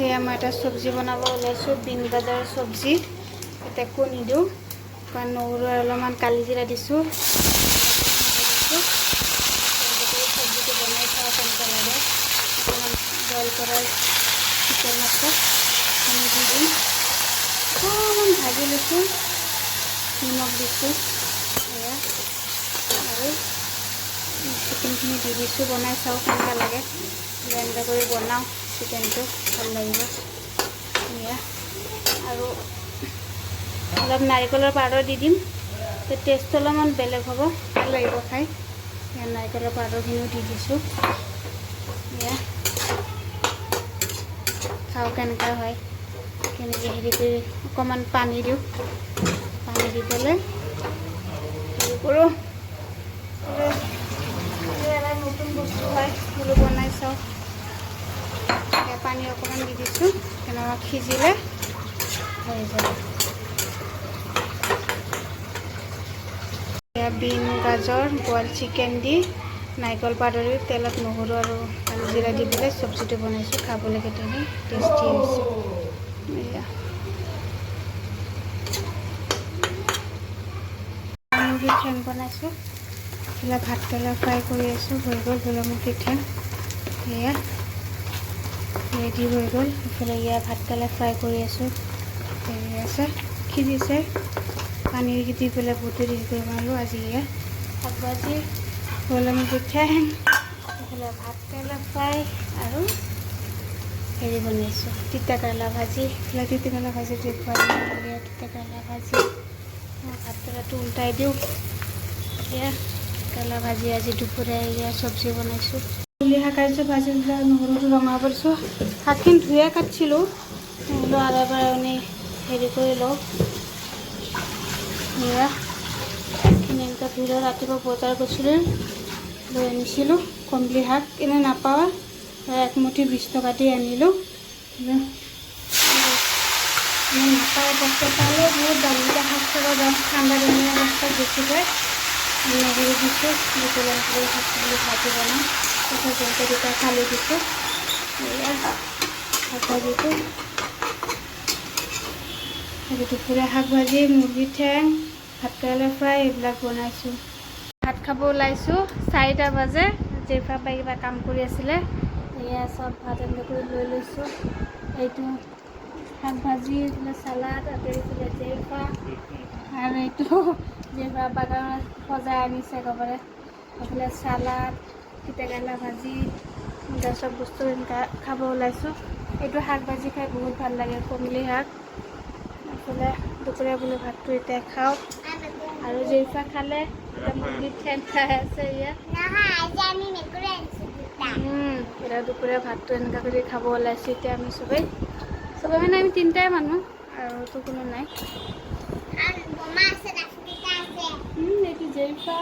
এয়া মই এটা চব্জি বনাব ওলাইছোঁ, বিন গাজৰ চব্জি। এতিয়া কণী দিওঁ, কাৰণ নহৰু আৰু অলপমান কালি জিৰা দিছোঁ। চব্জিটো বনাই চাওঁ কেনেকুৱা লাগে। অকণমান বইল কৰা চিকেন আছে, কণী দি দিম। অকণমান ভাজি লৈছোঁ, নিমখ দিছোঁ এয়া, আৰু চিকেনখিনি দি দিছোঁ। বনাই চাওঁ কেনেকুৱা লাগে। এনেকৈ কৰি বনাওঁ চিকেনটো, ভাল লাগিব এয়া। আৰু অলপ নাৰিকলৰ পাউডাৰ দি দিম, টেষ্টটো অলপমান বেলেগ হ'ব, ভাল লাগিব খাই। নাৰিকলৰ পাউডাৰখিনিও দি দিছোঁ এয়া। চাওঁ কেনেকুৱা হয়, কেনেকৈ হেৰি কৰি অকণমান পানী দিওঁ, পানী দি পেলাই হেৰি কৰোঁ। এটা নতুন বস্তু হয়, বোলো বনাই চাওঁ। পানী অকণমান দি দিছোঁ, কেনেকুৱা সিজিলে হৈ যাব। বিন গাজৰ বইল চিকেন দি নাৰিকল পাউডাৰ দি তেলত নহৰু আৰু কালি জিৰা দি পেলাই চব্জিটো বনাইছোঁ। খাবলৈ কেতিয়াবা টেষ্টি হৈছে এয়া। মুৰ্গী ঠেং বনাইছোঁ, এইফালে ভাতকেৰেলা ফ্ৰাই কৰি আছোঁ। হৈ গ'ল বোলে মুৰ্গী ঠেং এয়া, ৰেডি হৈ গ'ল। এইফালে এয়া ভাতকেৰেলা ফ্ৰাই কৰি আছোঁ, হেৰি আছে সিজিছে। পানী দি পেলাই বহুত দেৰি কৰি বনালোঁ আজি। এয়া শাক ভাজি, ব্ৰইলাৰ মুৰ্গী ঠেং, এইফালে ভাতকেৰেলা ফ্ৰাই আৰু হেৰি বনাইছোঁ তিতাকেৰেলা ভাজি। এইফালে তিতাকেৰেলা ভাজি দি খোৱা তিতাকেৰেলা ভাজি। ভাতকেৰেলাটো উল্টাই দিওঁ এয়া। কেৰেলা ভাজি আজি দুপৰীয়া এয়া চব্জি বনাইছোঁ। কুলি শাক আনিছোঁ, ভাজি পেলাই নহৰুটো ৰঙা কৰিছোঁ। শাকখিনি ধুয়ে কাটিছিলোঁ, বোলো আদাৰপৰা এনেই হেৰি কৰি লওঁ এয়া। শাকখিনি এনেকৈ ধুই লওঁ। ৰাতিপুৱা বজাৰ গৈছিলোঁ, লৈ আনিছিলোঁ কমলি শাক। এনেই নাপাওঁ, একমুঠি 20 টকা দি আনিলোঁ। নাপায় বস্তু পালে বহুত দাম। এতিয়া শাক চাবৰ দাম, ঠাণ্ডা দিনীয়া ৰাস্তাত বেছি যায়। নহৰু দিছোঁ, দুপৰীয়া শাক চব্জি ভাজি বনাওঁ। তাৰপিছত জলকীয়া দুটা ফালি দিছোঁ এয়া শাক ভাজিটো। দুপৰীয়া শাক ভাজি, মুৰ্গী ঠেং, ভাতকেৰেলা ফ্ৰাই এইবিলাক বনাইছোঁ। ভাত খাব ওলাইছোঁ, 4টা বাজে। জেফা বাই কিবা কাম কৰি আছিলে, এয়া চব ভাত এনেকৈ কৰি লৈ লৈছোঁ। এইটো শাক ভাজি, এইফালে চালাড, এইফালে জেফা, আৰু এইটো জেফা বাগানত সজাই আনিছে একেবাৰে। এইফালে চালাড, তিতাকেৰেলা ভাজি, এনেকৈ চব বস্তু এনেকৈ খাব ওলাইছোঁ। এইটো শাক ভাজি খাই বহুত ভাল লাগে, কমলি শাক। এইফালে দুপৰীয়া বোলো ভাতটো এতিয়া খাওঁ। আৰু জেফা খালে, এতিয়া মুৰ্গী ঠেং খাই আছে ইয়াত। এতিয়া দুপৰীয়া ভাতটো এনেকৈ কৰি খাব ওলাইছোঁ। এতিয়া আমি চবেই মানে আমি 3টাই মানুহ, আৰুতো কোনো নাই। এইটো জেফা